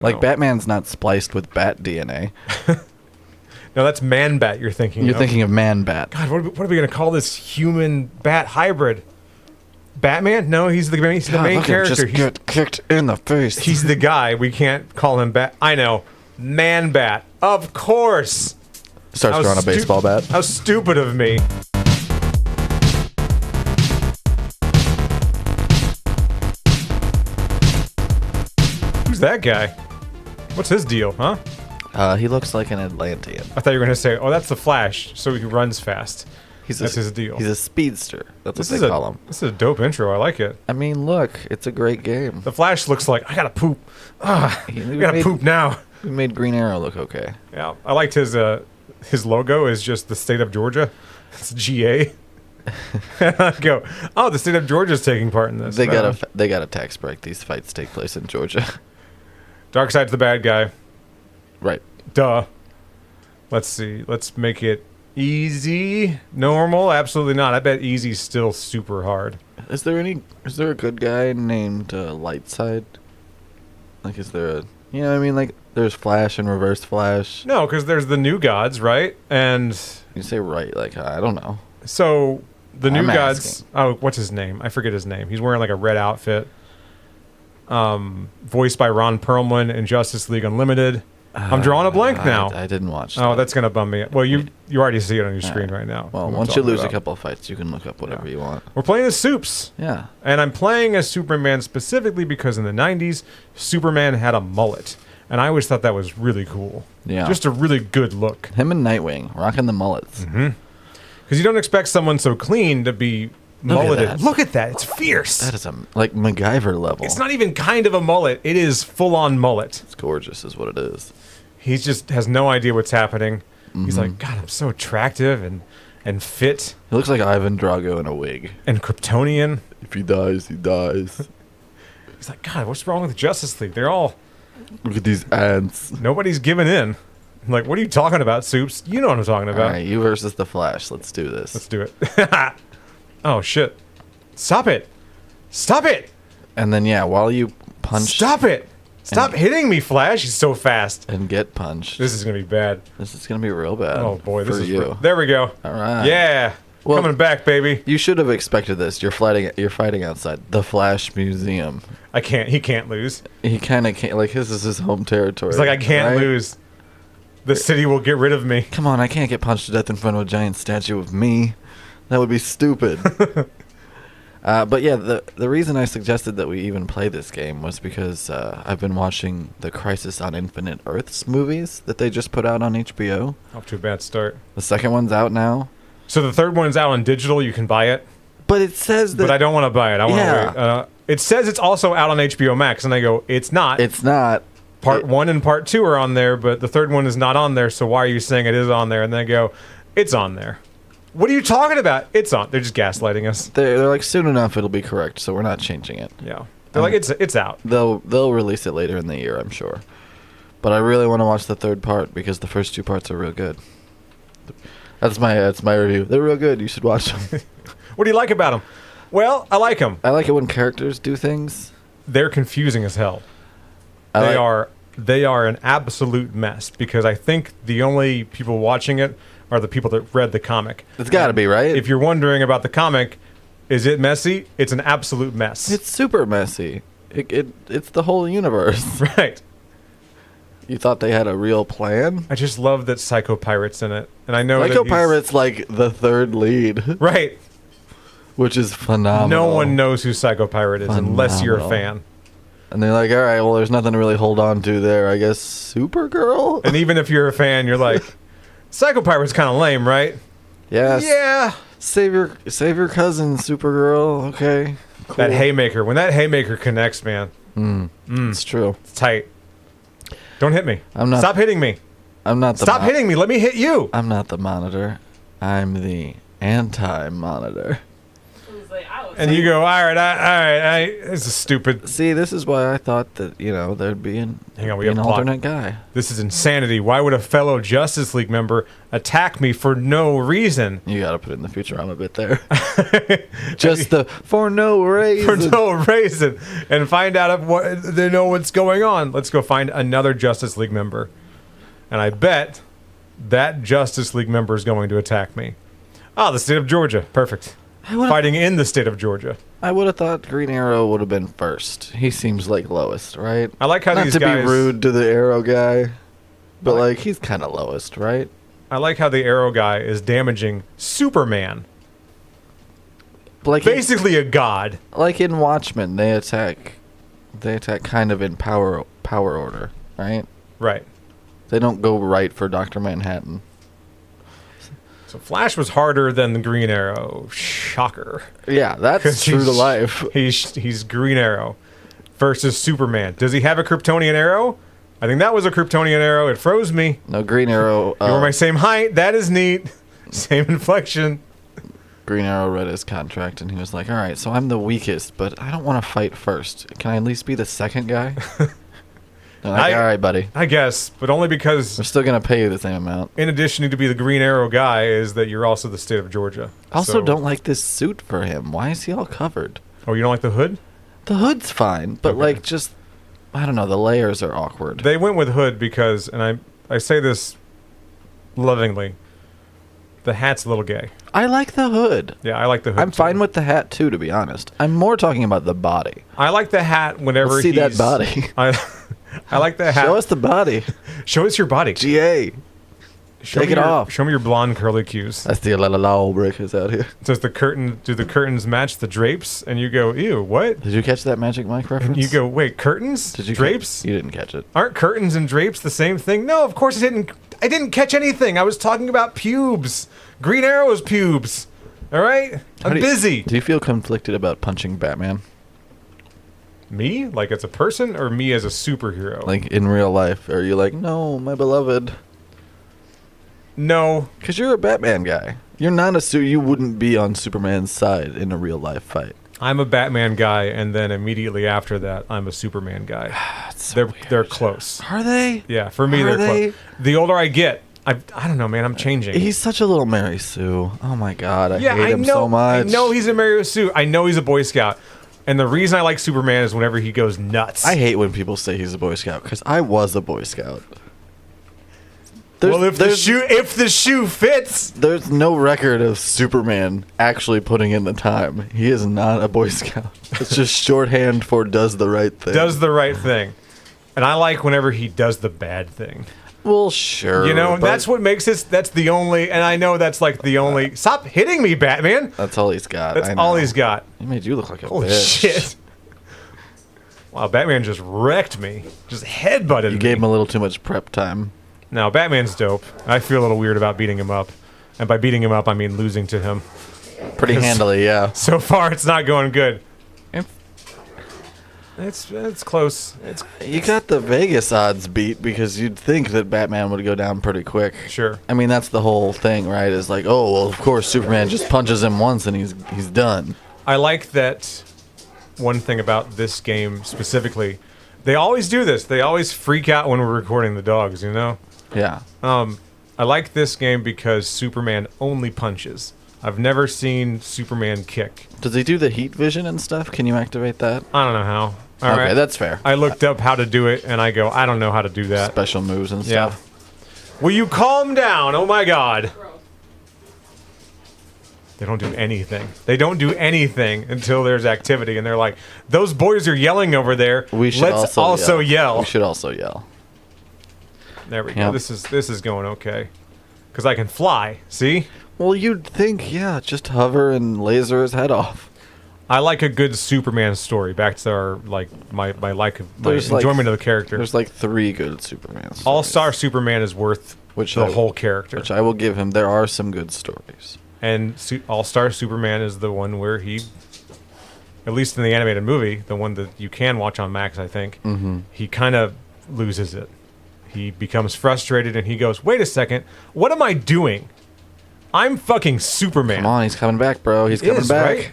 Like, No. Batman's not spliced with bat DNA. No, that's ManBat you're thinking You're of. thinking of ManBat. God, what are we going to call this human-bat hybrid? Batman? No, he's the main God, character. Just get kicked in the face. He's the guy. We can't call him Bat. I know. ManBat. Of course. Starts How throwing a baseball bat. How stupid of me. Who's that guy? What's his deal, huh? He looks like an Atlantean. I thought you were going to say, oh, that's the Flash, so he runs fast. That's his deal. He's a speedster. That's what they call him. This is a dope intro. I like it. I mean, look, it's a great game. The Flash looks like, I gotta poop. I gotta poop now. We made Green Arrow look okay. Yeah, I liked his logo is just the state of Georgia. It's GA. I go, oh, the state of Georgia's taking part in this. They got a tax break. These fights take place in Georgia. Darkseid's the bad guy. Right. Duh. Let's see. Let's make it easy. Normal? Absolutely not. I bet easy's still super hard. Is there a good guy named Lightside? Like, is there a... You know what I mean? Like, there's Flash and Reverse Flash. No, because there's the New Gods, right? And... You say right, like, I don't know. So, the New I'm Gods... asking. Oh, what's his name? I forget his name. He's wearing, like, a red outfit. Voiced by Ron Perlman in Justice League Unlimited. I'm drawing a blank now. I didn't watch Oh, that. that's going to bum me. Well, you already see it on your screen right now. Well, What I'm once you talking lose a about. couple of fights, you can look up whatever you want. We're playing as Supes. Yeah. And I'm playing as Superman specifically because in the 90s, Superman had a mullet. And I always thought that was really cool. Yeah. Just a really good look. Him and Nightwing, rocking the mullets. Because you don't expect someone so clean to be Look at mulleted. that. Look at that. It's fierce. That is like MacGyver level. It's not even kind of a mullet. It is full-on mullet. It's gorgeous is what it is. He just has no idea what's happening. He's Mm-hmm. like, God, I'm so attractive and fit He looks like Ivan Drago in a wig. and Kryptonian. If he dies, he dies. He's like, God, what's wrong with the Justice League? They're all... Look at these ants. Nobody's giving in. I'm like, what are you talking about, Supes? You know what I'm talking All about. right, you versus the Flash. Let's do this. Let's do it. Oh, shit. Stop it. Stop it. And then, yeah, while you punch Stop it. Stop And- hitting me, Flash. He's so fast. and get punched, This is going to be bad. this is going to be real bad. Oh, boy. This for is... you. There we go. All right. Yeah. Well- Coming back, baby. You should have expected this. You're fighting outside the Flash Museum. I can't. He can't lose. He kind of can't. Like, this is his home territory. It's like, I can't right? lose. The city will get rid of me. Come on, I can't get punched to death in front of a giant statue of me. That would be stupid. But yeah, the reason I suggested that we even play this game was because I've been watching the Crisis on Infinite Earths movies that they just put out on HBO. Off to a bad start. The second one's out now. So the third one's out on digital. You can buy it. But it says that... But I don't want to buy it. I want to Yeah. wait. It says it's also out on HBO Max. And I go, it's not. It's not. Part 1 and Part 2 are on there, but the third one is not on there, so why are you saying it is on there? And then I go, it's on there. What are you talking about? It's on. They're just gaslighting us. They're like, soon enough it'll be correct, so we're not changing it. Yeah. They're like, it's out. They'll release it later in the year, I'm sure. But I really want to watch the third part because the first two parts are real good. That's my review. They're real good. You should watch them. What do you like about them? Well, I like them. I like it when characters do things. They're confusing as hell. They are an absolute mess because I think the only people watching it are the people that read the comic. It's got to be, right? If you're wondering about the comic, is it messy? It's an absolute mess. It's super messy. It's the whole universe. Right. You thought they had a real plan? I just love that Psycho Pirate's in it. And I know Psycho that Pirate's like the third lead, Right. which is phenomenal. No one knows who Psycho Pirate is unless you're a Phenomenal. fan. And they're like, all right, well, there's nothing to really hold on to there. I guess Supergirl? And even if you're a fan, you're like, Psycho Pirate's kind of lame, right? Yes. Yeah. Save your cousin, Supergirl. Okay. Cool. That haymaker. When that haymaker connects, man, It's true. it's tight. Don't hit me. I'm not- Stop hitting me. I'm not the Stop hitting me. Let me hit you. I'm not the monitor. I'm the anti-monitor. It was like, I was And you go, all right, this is stupid. See, this is why I thought that, there'd be an alternate guy. This is insanity. Why would a fellow Justice League member attack me for no reason? You got to put in the Futurama bit there. Just for no reason. For no reason. And find out if they know what's going on. Let's go find another Justice League member. And I bet that Justice League member is going to attack me. The state of Georgia. Perfect. Fighting in the state of Georgia. I would have thought Green Arrow would have been first. He seems like lowest, right? I like how Not these to guys... be rude to the Arrow guy, but he's kind of lowest, right? I like how the Arrow guy is damaging Superman. Basically a god. Like in Watchmen, they attack kind of in power order, right? Right. They don't go right for Dr. Manhattan. So Flash was harder than the Green Arrow. Shocker. Yeah, that's true to life. He's Green Arrow versus Superman. Does he have a Kryptonian arrow? I think that was a Kryptonian arrow. It froze me. No, Green Arrow... you were my same height. That is neat. Same inflection. Green Arrow read his contract, and he was like, all right, so I'm the weakest, but I don't want to fight first. Can I at least be the second guy? All right, buddy. I guess, but only because... we're still going to pay you the same amount. In addition to be the Green Arrow guy, is that you're also the state of Georgia. I also don't like this suit for him. Why is he all covered? Oh, you don't like the hood? The hood's fine, but I don't know, the layers are awkward. They went with hood because, and I say this lovingly, the hat's a little gay. I like the hood. Yeah, I like the hood. I'm fine with the hat too, to be honest. I'm more talking about the body. I like the hat whenever Let's see that body. I like the hat. Show us the body. Show us your body. GA. Take it off. Show me your blonde curly cues. I see a lot of law breakers out here. Do the curtains match the drapes? And you go, ew, what? Did you catch that Magic Mike reference? And you go, wait, curtains? Did you drapes? You didn't catch it. Aren't curtains and drapes the same thing? No, of course I didn't. I didn't catch anything. I was talking about pubes. Green Arrow's pubes. All right? I'm busy. Do you feel conflicted about punching Batman? Me? Like as a person or me as a superhero? Like in real life? Are you like, no, my beloved? No. Because you're a Batman guy. You're not you wouldn't be on Superman's side in a real life fight. I'm a Batman guy, and then immediately after that, I'm a Superman guy. They're close. Are they? Yeah, for me, they're close. The older I get, I don't know, man. I'm changing. He's such a little Mary Sue. Oh my God, I hate him so much. I know he's a Mary Sue. I know he's a Boy Scout. And the reason I like Superman is whenever he goes nuts. I hate when people say he's a Boy Scout because I was a Boy Scout. If the shoe fits, there's no record of Superman actually putting in the time. He is not a Boy Scout. It's just shorthand for does the right thing. Does the right thing, and I like whenever he does the bad thing. Well, sure. You know, that's what makes this. That's the only, and I know that's like the only. Stop hitting me, Batman. That's all he's got. That's all he's got. He made you look like a Holy bitch. Shit. Wow, Batman just wrecked me. Just headbutted me. You gave him a little too much prep time. No, Batman's dope. I feel a little weird about beating him up. And by beating him up, I mean losing to him. Pretty handily, yeah. So far, it's not going good. It's close. You got the Vegas odds beat because you'd think that Batman would go down pretty quick. Sure. I mean, that's the whole thing, right? Is like, oh, well, of course, Superman just punches him once and he's done. I like that one thing about this game specifically. They always do this. They always freak out when we're recording the dogs, you know? Yeah. I like this game because Superman only punches. I've never seen Superman kick. Does he do the heat vision and stuff? Can you activate that? I don't know how. All right, that's fair. I looked up how to do it, and I go, I don't know how to do that. Special moves and stuff. Yeah. Will you calm down? Oh, my God. They don't do anything. They don't do anything until there's activity, and they're like, those boys are yelling over there. Let's also yell. We should also yell. There we go. This is going okay. Because I can fly, see? Well, you'd think, yeah, just hover and laser his head off. I like a good Superman story. Back to our my enjoyment of the character. There's like 3 good Superman stories. All-Star Superman is worth the whole character. Which I will give him. There are some good stories. And All-Star Superman is the one where he, at least in the animated movie, the one that you can watch on Max, I think, he kind of loses it. He becomes frustrated and he goes, wait a second, what am I doing? I'm fucking Superman. Come on, he's coming back, bro. He's coming back. Right?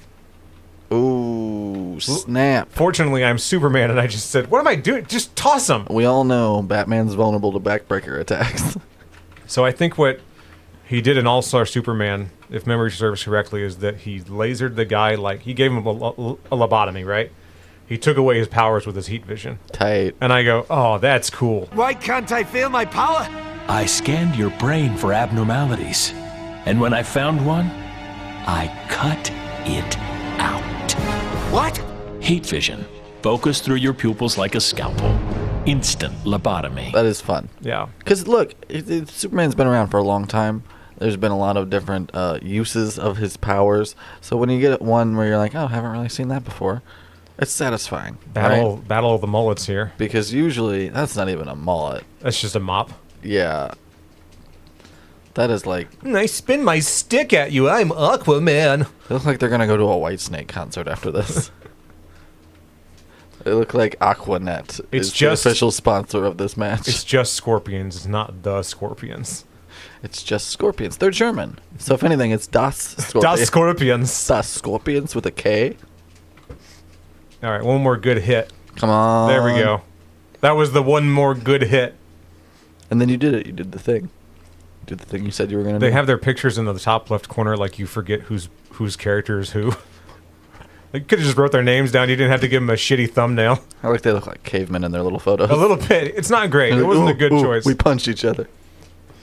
Ooh, snap. Fortunately, I'm Superman, and I just said, what am I doing? Just toss him. We all know Batman's vulnerable to backbreaker attacks. So I think what he did in All-Star Superman, if memory serves correctly, is that he lasered the guy, like, he gave him a lobotomy, right? He took away his powers with his heat vision. Tight. And I go, oh, that's cool. Why can't I feel my power? I scanned your brain for abnormalities, and when I found one, I cut it out. What? Heat vision. Focus through your pupils like a scalpel. Instant lobotomy. That is fun. Yeah. Because, look, Superman's been around for a long time. There's been a lot of different uses of his powers. So when you get one where you're like, oh, I haven't really seen that before, it's satisfying. Battle right? of the mullets here. Because usually, that's not even a mullet. That's just a mop. Yeah. That is like... I spin my stick at you. I'm Aquaman. They look like they're going to go to a Whitesnake concert after this. They look like Aquanet is just the official sponsor of this match. It's just Scorpions. It's not the Scorpions. It's just Scorpions. They're German. So if anything, it's Das Scorpions. Das Scorpions. Das Scorpions with a K. All right, one more good hit. Come on. There we go. That was the one more good hit. And then you did it. You did the thing. You did the thing you said you were going to do. They have their pictures in the top left corner, like you forget whose character is who. You could have just wrote their names down. You didn't have to give them a shitty thumbnail. I like they look like cavemen in their little photos. A little bit. It's not great. It wasn't a good choice. We punched each other.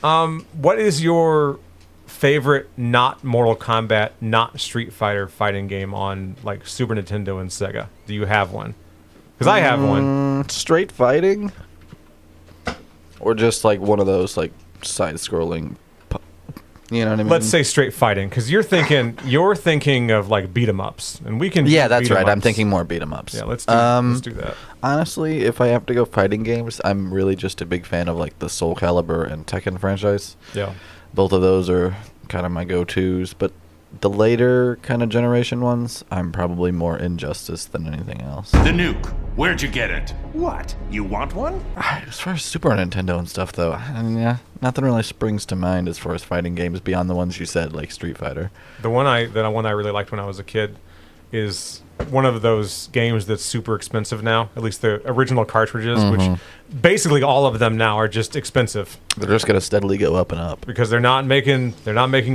What is your favorite not Mortal Kombat, not Street Fighter fighting game on like Super Nintendo and Sega? Do you have one? Because I have one. Straight fighting? Or just like one of those like side-scrolling... You know what I mean? Let's say straight fighting, because you're thinking of like beat 'em ups, and we can. Yeah, that's beat 'em right. I'm ups. thinking more beat 'em ups. Yeah, let's do that. Honestly, if I have to go fighting games, I'm really just a big fan of like the Soul Calibur and Tekken franchise. Yeah, both of those are kind of my go-tos, but the later kind of generation ones, I'm probably more Injustice than anything else. The nuke. Where'd you get it? What? You want one? As far as Super Nintendo and stuff, though, yeah, nothing really springs to mind as far as fighting games beyond the ones you said, like Street Fighter. the one I really liked when I was a kid is one of those games that's super expensive now. At least the original cartridges, which basically all of them now are just expensive. They're just gonna steadily go up and up because they're not making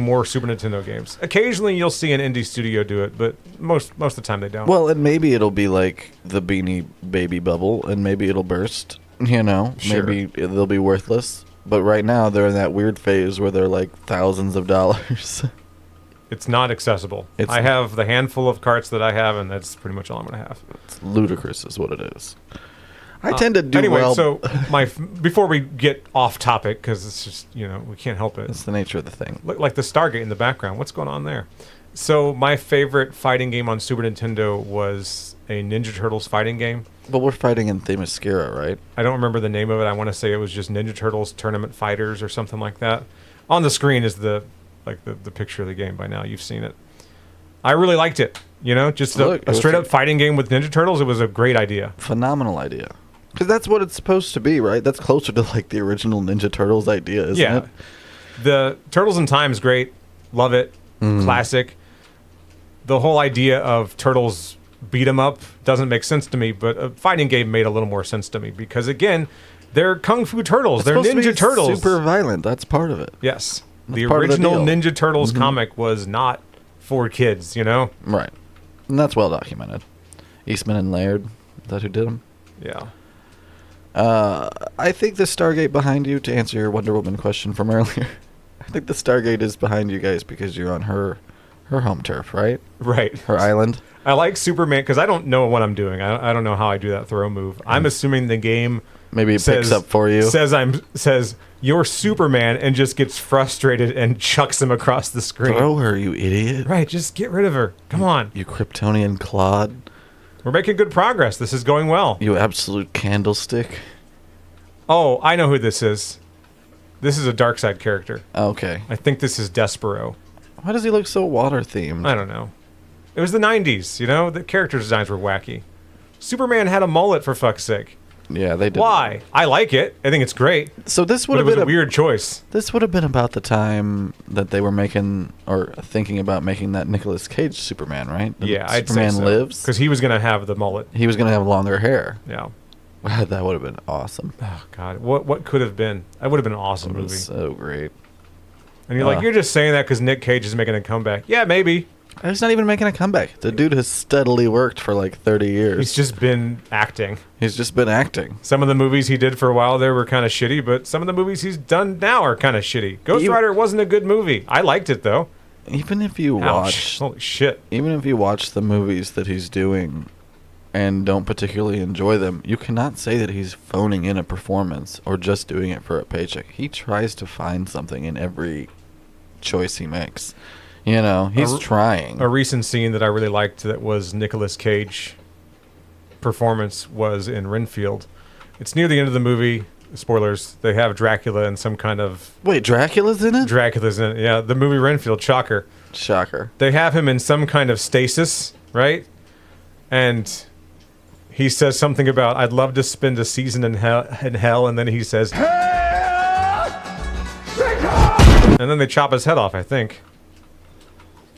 more Super Nintendo games. Occasionally you'll see an indie studio do it, but most of the time they don't. Well, and maybe it'll be like the Beanie Baby bubble, and maybe it'll burst. You know, Sure. maybe they'll be worthless. But right now they're in that weird phase where they're like thousands of dollars. It's not accessible. I have the handful of carts that I have, and that's pretty much all I'm going to have. It's ludicrous, is what it is. I tend to do anyway, well. so before we get off topic, because it's just we can't help it. That's the nature of the thing. Look like the Stargate in the background. What's going on there? So my favorite fighting game on Super Nintendo was a Ninja Turtles fighting game. But we're fighting in Themyscira, right? I don't remember the name of it. I want to say it was just Ninja Turtles Tournament Fighters or something like that. On the screen is the picture of the game by now. You've seen it. I really liked it. Just a straight up fighting game with Ninja Turtles. It was a great idea. Phenomenal idea. Because that's what it's supposed to be, right? That's closer to like the original Ninja Turtles idea, isn't it? The Turtles in Time is great. Love it. Classic. The whole idea of Turtles beat 'em up doesn't make sense to me, but a fighting game made a little more sense to me because again, they're Kung Fu Turtles. They're Ninja Turtles. Super violent. That's part of it. Yes. That's the part of the original deal. Ninja Turtles comic was not for kids, Right. And that's well documented. Eastman and Laird, is that who did them? Yeah. I think the Stargate behind you, to answer your Wonder Woman question from earlier, I think the Stargate is behind you guys because you're on her home turf, right? Right. Her island. I like Superman because I don't know what I'm doing. I don't know how I do that throw move. I'm assuming the game Maybe it picks up for you. Says you're Superman and just gets frustrated and chucks him across the screen. Throw her, you idiot. Right, just get rid of her. Come on. You Kryptonian clod. We're making good progress. This is going well. You absolute candlestick. Oh, I know who this is. This is a Darkseid character. Okay. I think this is Despero. Why does he look so water-themed? I don't know. It was the 90s, The character designs were wacky. Superman had a mullet, for fuck's sake. Yeah, they did. Why? I like it. I think it's great. So this would But it have was been a weird choice. This would have been about the time that they were making or thinking about making that Nicolas Cage Superman, right? Yeah, I'd say Superman so. Lives. Because he was going to have the mullet. He was gonna have longer hair. Yeah. That would have been awesome. Oh, God. What could have been? That would have been an awesome It movie. was so great. And you're like, you're just saying that because Nick Cage is making a comeback. Yeah, maybe. He's not even making a comeback. The dude has steadily worked for like 30 years. He's just been acting. He's just been acting. Some of the movies he did for a while there were kind of shitty, but some of the movies he's done now are kind of shitty. Ghost Rider wasn't a good movie. I liked it, though. Even if you watch... Holy shit. Even if you watch the movies that he's doing and don't particularly enjoy them, you cannot say that he's phoning in a performance or just doing it for a paycheck. He tries to find something in every choice he makes. You know, he's trying. A recent scene that I really liked that was Nicolas Cage performance was in Renfield. It's near the end of the movie. Spoilers. They have Dracula in some kind of... Wait, Dracula's in it? Dracula's in it. Yeah, the movie Renfield. Shocker. Shocker. They have him in some kind of stasis, right? And he says something about, I'd love to spend a season in hell, and then he says, and then they chop his head off, I think.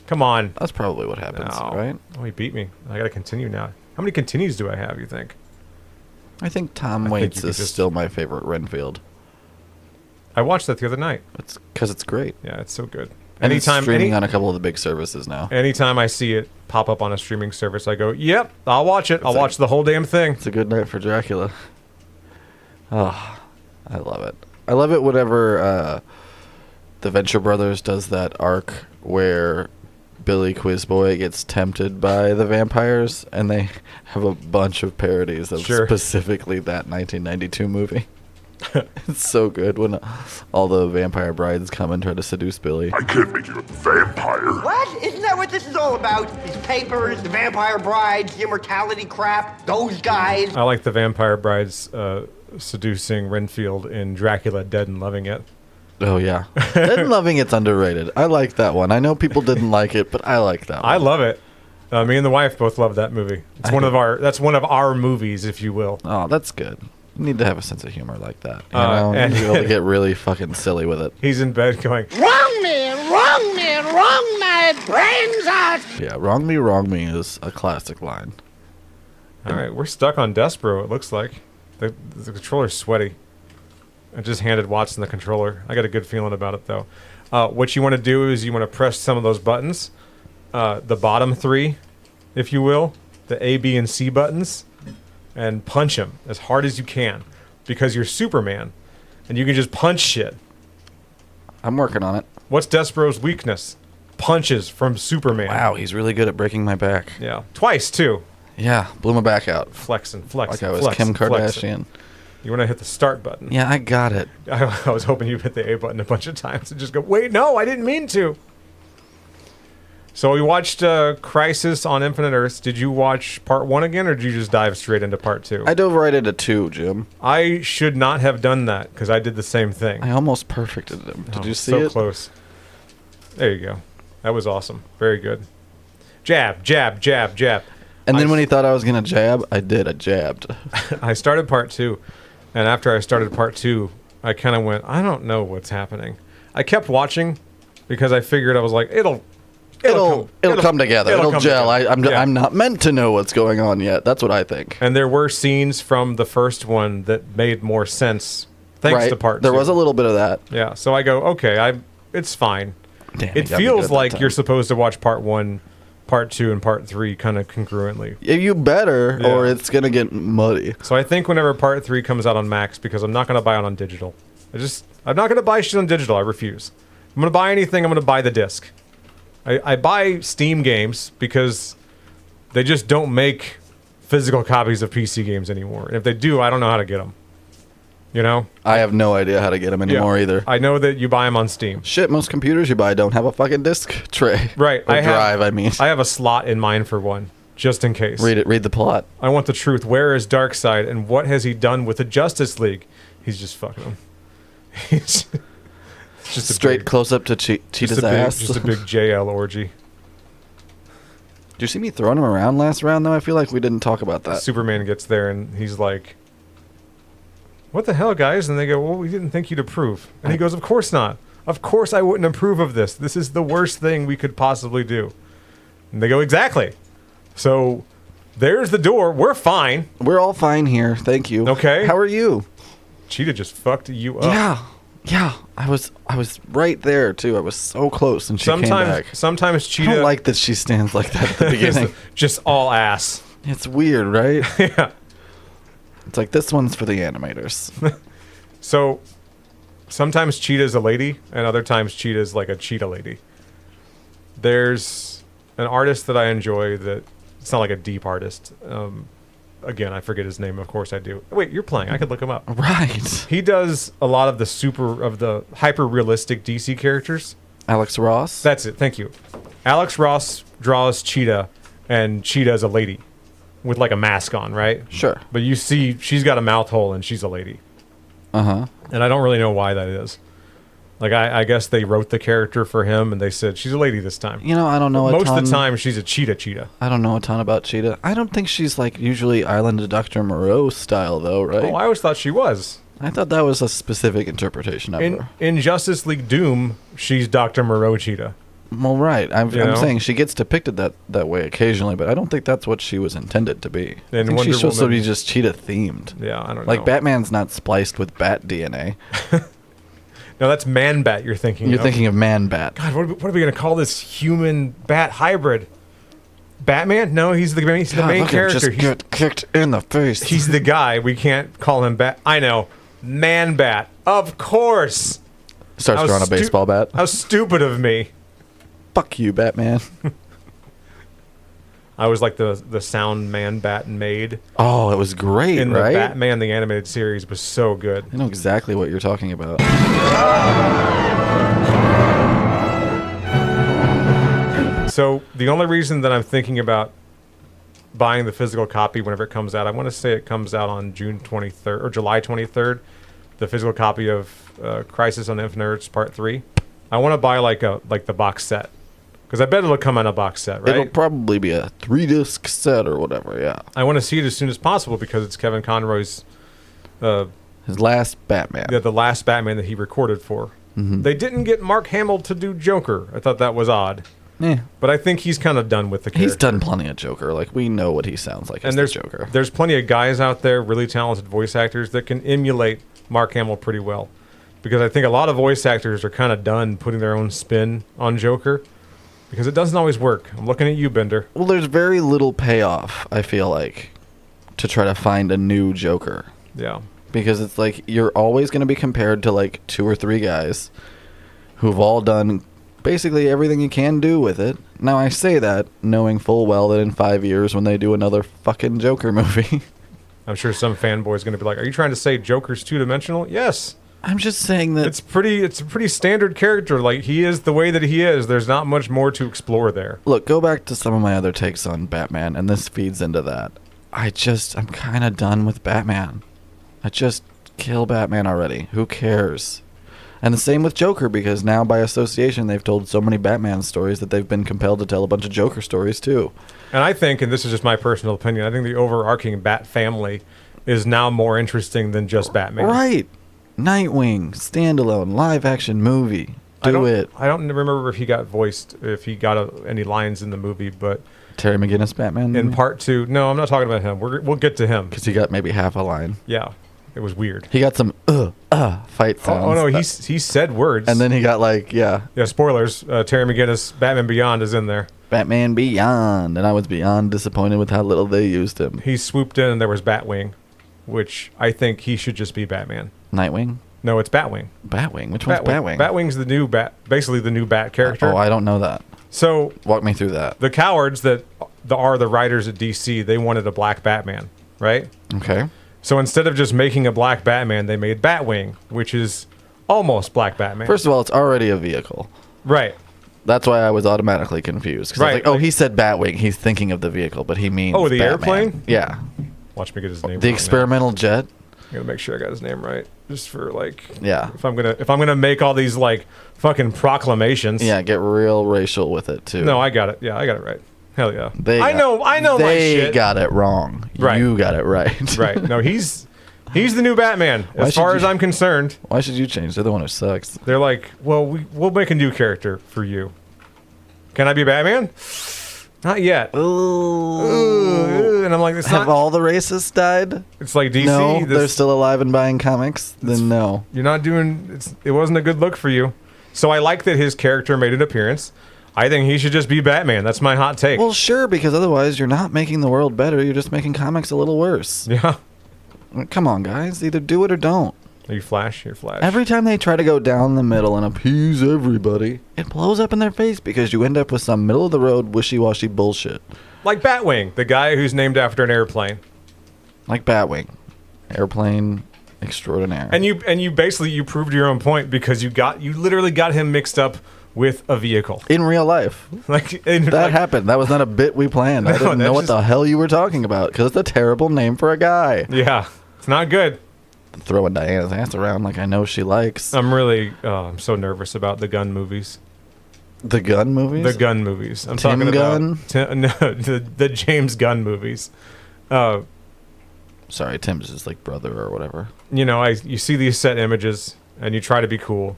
Come on. That's probably what happens, right? Oh, he beat me. I gotta continue now. How many continues do I have, you think? I think Tom think Waits you could is just- still my favorite Renfield. I watched that the other night. It's because it's great. Yeah, it's so good. And it's streaming on a couple of the big services now. Anytime I see it pop up on a streaming service, I go, yep, I'll watch it. I'll watch the whole damn thing. It's a good night for Dracula. Oh, I love it. I love it whenever the Venture Brothers does that arc where Billy Quizboy gets tempted by the vampires, and they have a bunch of parodies of specifically that 1992 movie. It's so good when all the vampire brides come and try to seduce Billy. I can't make you a vampire. What? Isn't that what this is all about? These papers, the vampire brides, the immortality crap, those guys. I like the vampire brides seducing Renfield in Dracula Dead and Loving It. Oh, yeah. Dead and Loving It's underrated. I like that one. I know people didn't like it, but I like that one. I love it. Me and the wife both love that movie. It's that's one of our movies, if you will. Oh, that's good. You need to have a sense of humor like that. You know? and- You need to be able to get really fucking silly with it. He's in bed going, Wrong man, my brains out. Yeah, wrong me is a classic line. all right, we're stuck on Despero, it looks like. The controller's sweaty. I just handed Watson the controller. I got a good feeling about it, though. What you want to do is you want to press some of those buttons, the bottom three, if you will, the A, B, and C buttons, and punch them as hard as you can, because you're Superman, and you can just punch shit. I'm working on it. What's Despero's weakness? Punches from Superman. Wow, he's really good at breaking my back. Yeah, twice, too. Yeah, blew my back out. Flexing. Like I was flexing, Kim Kardashian. flexing. You want to hit the start button. Yeah, I got it. I was hoping you hit the A button a bunch of times and just go, wait, no, I didn't mean to. So we watched Crisis on Infinite Earths. Did you watch part 1 again, or did you just dive straight into part 2? I dove right into 2, Jim. I should not have done that, because I did the same thing. I almost perfected him. Did you see so it? So close. There you go. That was awesome. Very good. Jab, jab, jab, jab. And then when he thought I was going to jab, I did. I jabbed. I started part 2, and after I started part 2, I kind of went, I don't know what's happening. I kept watching because I figured I was like, it'll come together. It'll come gel. together. I'm not meant to know what's going on yet. That's what I think. And there were scenes from the first one that made more sense thanks to part 2. There was a little bit of that. Yeah, so I go, okay, it's fine. Damn, it you got me good feels that like time. you're supposed to watch part 1, part 2, and part 3 kind of congruently. You better, Yeah. or it's going to get muddy. So I think whenever part 3 comes out on Max, because I'm not going to buy it on digital. I'm not going to buy shit on digital. I refuse. I'm going to buy anything, I'm going to buy the disc. I buy Steam games because they just don't make physical copies of PC games anymore. And if they do, I don't know how to get them. You know? I have no idea how to get them anymore either. I know that you buy them on Steam. Shit, most computers you buy don't have a fucking disc tray. Right. Or drive, I mean. I have a slot in mine for one, just in case. Read it. Read the plot. I want the truth. Where is Darkseid, and what has he done with the Justice League? He's just fucking them. He's just a Straight big, close up to Cheetah's ass. just a big JL orgy. Did you see me throwing him around last round, though? I feel like we didn't talk about that. Superman gets there, and he's like, what the hell, guys? And they go, well, we didn't think you'd approve. And he goes, of course not. Of course I wouldn't approve of this. This is the worst thing we could possibly do. And they go, exactly. So there's the door. We're fine. We're all fine here. Thank you. Okay. How are you? Cheetah just fucked you up. Yeah. I was right there too. I was so close, and she came back. Sometimes I Cheetah don't like that she stands like that at the beginning. just all ass. It's weird, right? Yeah. It's like, this one's for the animators. So sometimes Cheetah's a lady, and other times Cheetah's like a cheetah lady. There's an artist that I enjoy that it's not like a deep artist. Again, I forget his name. Of course I do. Wait, you're playing. I could look him up. Right. He does a lot of the hyper realistic DC characters. Alex Ross? That's it. Thank you. Alex Ross draws Cheetah, and Cheetah is a lady with like a mask on, right? Sure. But you see, she's got a mouth hole, and she's a lady. Uh-huh. And I don't really know why that is. Like, I guess they wrote the character for him, and they said, she's a lady this time. You know, I don't know Most of the time, she's a cheetah. I don't know a ton about Cheetah. I don't think she's like usually Island of Dr. Moreau style, though, right? Oh, I always thought she was. I thought that was a specific interpretation of her. In Justice League Doom, she's Dr. Moreau Cheetah. Well, right. I'm You know? saying she gets depicted that way occasionally, but I don't think that's what she was intended to be. And I think Wonder she's supposed to Woman- be just cheetah themed. Yeah, I don't Like know. Batman's not spliced with bat DNA. No, that's Man-Bat you're thinking You're of. thinking of Man-Bat. God, what are we going to call this human-bat hybrid? Batman? No, he's the main God, look at him character. just get kicked in the face. He's the guy. We can't call him Bat. I know. Man-Bat. Of course. Starts How drawing a baseball bat. How stupid of me. Fuck you, Batman. I was like the sound Man-Bat made Oh, it was great, in the right? Batman the Animated Series was so good. I know exactly what you're talking about. So the only reason that I'm thinking about buying the physical copy whenever it comes out, I want to say it comes out on June 23rd or July 23rd, the physical copy of Crisis on Infinite Earths Part 3. I want to buy like the box set. Because I bet it'll come in a box set, right? It'll probably be a 3-disc set or whatever, yeah. I want to see it as soon as possible because it's Kevin Conroy's His last Batman. the last Batman that he recorded for. Mm-hmm. They didn't get Mark Hamill to do Joker. I thought that was odd. Yeah. But I think he's kind of done with the character. He's done plenty of Joker. Like, we know what he sounds like as And the Joker. there's plenty of guys out there, really talented voice actors, that can emulate Mark Hamill pretty well. Because I think a lot of voice actors are kind of done putting their own spin on Joker. Because it doesn't always work. I'm looking at you, Bender. Well, there's very little payoff, I feel like, to try to find a new Joker. Yeah. Because it's like, you're always going to be compared to like 2 or 3 guys who've all done basically everything you can do with it. Now, I say that knowing full well that in 5 years when they do another fucking Joker movie... I'm sure some fanboy's going to be like, are you trying to say Joker's two-dimensional? Yes. I'm just saying that... It's a pretty standard character. Like, he is the way that he is. There's not much more to explore there. Look, go back to some of my other takes on Batman, and this feeds into that. I'm kind of done with Batman. I just kill Batman already. Who cares? And the same with Joker, because now by association they've told so many Batman stories that they've been compelled to tell a bunch of Joker stories too. And I think, and this is just my personal opinion, I think the overarching Bat family is now more interesting than just Batman. Right. Nightwing, standalone, live-action movie. Do it. I don't remember if he got voiced, if he got any lines in the movie, but Terry McGinnis Batman? in part 2, no, I'm not talking about him. We'll get to him. Because he got maybe half a line. Yeah, it was weird. He got some fight sounds. Oh no, he said words. And then he got like, yeah, spoilers. Terry McGinnis, Batman Beyond is in there. Batman Beyond. And I was beyond disappointed with how little they used him. He swooped in and there was Batwing, which I think he should just be Batman. Nightwing? No, it's Batwing. Batwing? Which one's Batwing? Batwing's the new basically the new Bat character. Oh, I don't know that. So walk me through that. The cowards that are the writers at DC, they wanted a black Batman, right? Okay. So instead of just making a black Batman, they made Batwing, which is almost black Batman. First of all, it's already a vehicle. Right. That's why I was automatically confused. Because I was Right, like, oh, like- he said Batwing. He's thinking of the vehicle, but he means Oh, the Batman. airplane? Yeah. Watch me get his name. The right experimental jet? now. I'm gonna make sure I got his name right, just for like. Yeah. If I'm gonna make all these like fucking proclamations. Yeah, get real racial with it, too. No, I got it. Yeah, I got it right. Hell yeah. I know my They shit. got it wrong. Right. You got it right. Right. No, he's He's the new Batman, as far as I'm concerned. Why should you change? They're the one who sucks. They're like, well, we'll make a new character for you. Can I be Batman? Not yet. Ooh. And I'm like, Have all the racists died? It's like DC. No, they're still alive and buying comics? Then no. You're not doing... It wasn't a good look for you. So I like that his character made an appearance. I think he should just be Batman. That's my hot take. Well, sure, because otherwise you're not making the world better. You're just making comics a little worse. Yeah. Come on, guys. Either do it or don't. Are you Flash? You're Flash. Every time they try to go down the middle and appease everybody, it blows up in their face because you end up with some middle-of-the-road, wishy-washy bullshit. Like Batwing, the guy who's named after an airplane. Like Batwing. Airplane extraordinaire. And you basically proved your own point because you literally got him mixed up with a vehicle. In real life. That happened. That was not a bit we planned. I didn't know what the hell you were talking about because it's a terrible name for a guy. Yeah. It's not good. Throwing Diana's ass around like I know she likes. I'm so nervous about the gun movies. The gun movies? The gun movies. I'm Tim talking Gunn? about no, the James Gunn movies. Sorry, Tim's his like brother or whatever. You see these set images and you try to be cool.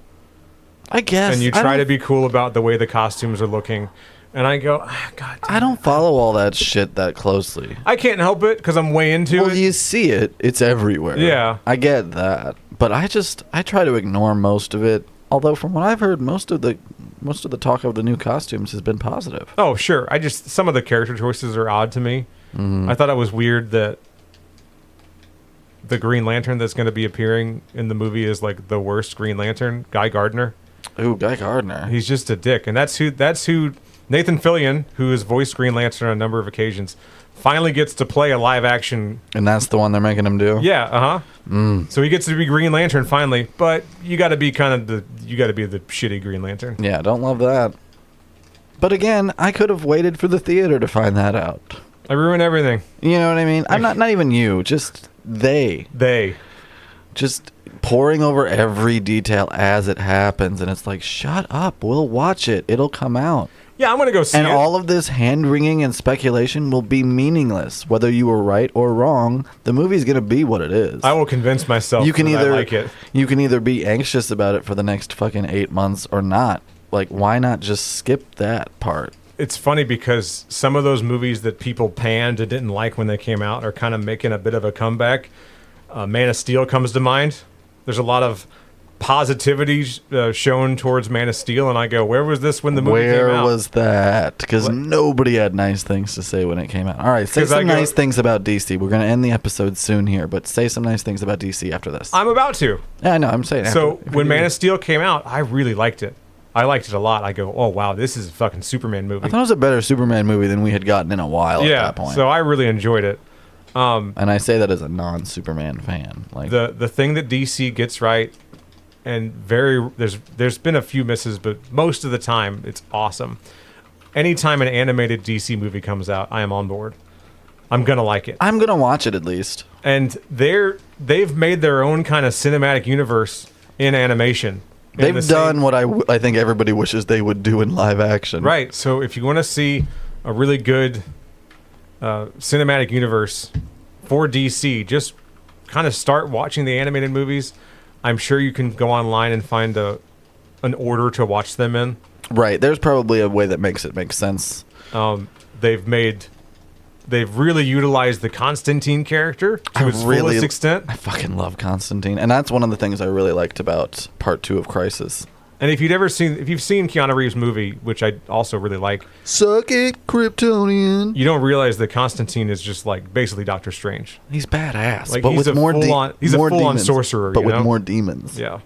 I guess. And you try to be cool about the way the costumes are looking. And I go, God damn. I don't follow all that shit that closely. I can't help it because I'm way into it. Well, you see it. It's everywhere. Yeah. I get that. But I try to ignore most of it. Although from what I've heard, most of the talk of the new costumes has been positive. Oh, sure. Some of the character choices are odd to me. Mm-hmm. I thought it was weird that the Green Lantern that's going to be appearing in the movie is like the worst Green Lantern, Guy Gardner. Ooh, Guy Gardner. He's just a dick. And that's who Nathan Fillion, who has voiced Green Lantern on a number of occasions, finally gets to play a live action. And that's the one they're making him do? Yeah, So he gets to be Green Lantern finally, but you got to be the shitty Green Lantern. Yeah, don't love that. But again, I could have waited for the theater to find that out. I ruin everything. You know what I mean? I'm not even you, just they. Just pouring over every detail as it happens, and it's like, shut up, we'll watch it. It'll come out. Yeah, I'm going to go see it. And all of this hand-wringing and speculation will be meaningless. Whether you were right or wrong, the movie's going to be what it is. I will convince myself that I like it. You can either be anxious about it for the next fucking 8 months or not. Like, why not just skip that part? It's funny because some of those movies that people panned and didn't like when they came out are kind of making a bit of a comeback. Man of Steel comes to mind. There's a lot of positivity shown towards Man of Steel, and I go, where was this when the movie came out? Where was that? Because nobody had nice things to say when it came out. All right, say some nice things about DC. We're going to end the episode soon here, but say some nice things about DC after this. I'm about to. Yeah, I know. I'm saying so when Man of Steel came out, I really liked it. I liked it a lot. I go, oh, wow, this is a fucking Superman movie. I thought it was a better Superman movie than we had gotten in a while at that point. So I really enjoyed it. And I say that as a non-Superman fan. Like the thing that DC gets right, and there's been a few misses, but most of the time it's awesome. Anytime an animated DC movie comes out, I am on board. I'm gonna like it. I'm gonna watch it at least. And they've made their own kind of cinematic universe in animation. They've done what I think everybody wishes they would do in live action. Right. So if you want to see a really good cinematic universe for DC, just kind of start watching the animated movies. I'm sure you can go online and find an order to watch them in. Right. There's probably a way that makes it make sense. They've really utilized the Constantine character to its fullest extent. I fucking love Constantine, and that's one of the things I really liked about Part 2 of Crisis. And if you've seen Keanu Reeves' movie, which I also really like, suck it, Kryptonian. You don't realize that Constantine is just like basically Doctor Strange. He's badass, like, but he's with more demons. He's a full-on sorcerer, but with more demons. Yeah.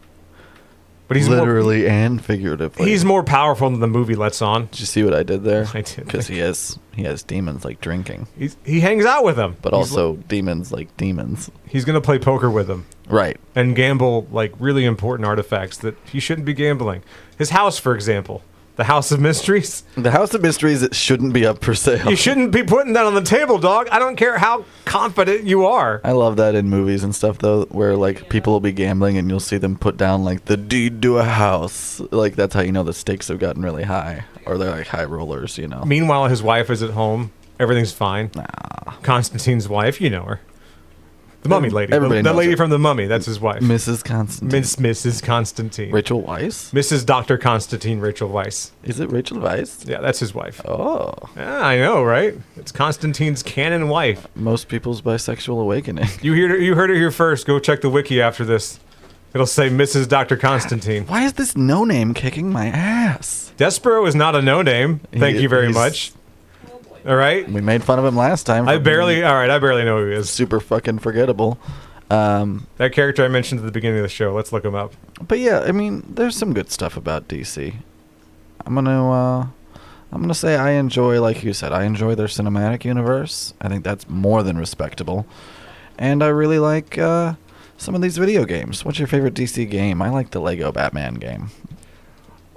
But he's literally and figuratively. He's more powerful than the movie lets on. Did you see what I did there? I did. Because he has demons like drinking. He hangs out with them. But also demons like demons. He's going to play poker with them. Right. And gamble like really important artifacts that he shouldn't be gambling. His house, for example. The House of Mysteries. The House of Mysteries, it shouldn't be up for sale. You shouldn't be putting that on the table, dog. I don't care how confident you are. I love that in movies and stuff, though, where like people will be gambling and you'll see them put down like the deed to a house. Like that's how you know the stakes have gotten really high, or they're like high rollers, you know. Meanwhile, his wife is at home. Everything's fine. Nah. Constantine's wife, you know her. The mummy lady. Everybody The knows lady her. from The Mummy. That's his wife. Mrs. Constantine. Mrs. Constantine. Rachel Weisz? Mrs. Dr. Constantine Rachel Weisz. Is it Rachel Weisz? Yeah, that's his wife. Oh. Yeah, I know, right? It's Constantine's canon wife. Most people's bisexual awakening. You heard it here first. Go check the wiki after this. It'll say Mrs. Dr. Constantine. Why is this no-name kicking my ass? Despero is not a no-name. Thank you very much. All right? We made fun of him last time. I barely know who he is. Super fucking forgettable. That character I mentioned at the beginning of the show. Let's look him up. But yeah, I mean, there's some good stuff about DC. I'm gonna say I enjoy, like you said, I enjoy their cinematic universe. I think that's more than respectable. And I really like some of these video games. What's your favorite DC game? I like the Lego Batman game.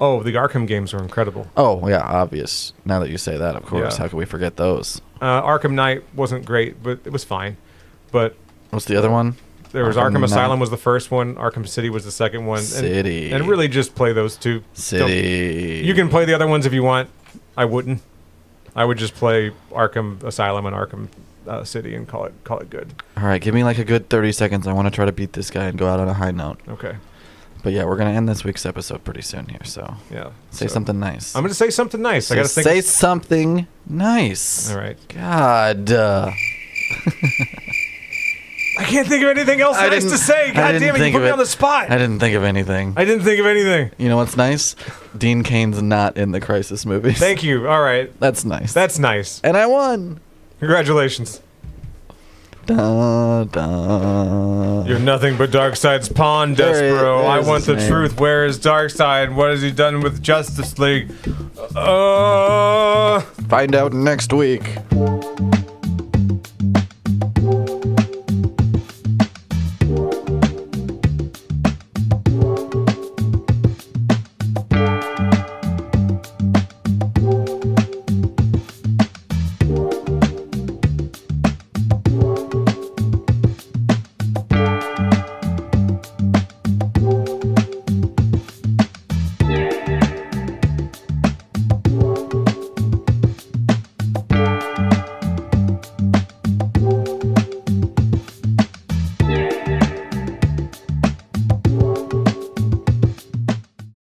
Oh, the Arkham games are incredible. Oh, yeah, obvious. Now that you say that, of course. Yeah. How could we forget those? Arkham Knight wasn't great, but it was fine. But What's the other one? there was Arkham Arkham Asylum Knight. was the first one. Arkham City was the second one. City. And really just play those two. City. You can play the other ones if you want. I wouldn't. I would just play Arkham Asylum and Arkham City and call it good. All right, give me like a good 30 seconds. I want to try to beat this guy and go out on a high note. Okay. But yeah, we're going to end this week's episode pretty soon here, so Yeah. say something nice. I'm going to say something nice. I got to think. Say something nice. All right. God. I can't think of anything else nice to say. God damn it, you put me on the spot. I didn't think of anything. I didn't think of anything. You know what's nice? Dean Cain's not in the Crisis movies. Thank you. All right. That's nice. That's nice. And I won. Congratulations. Da, da. You're nothing but Darkseid's pawn, Despero. I there's want the his name. truth. Where is Darkseid? What has he done with Justice League? Find out next week.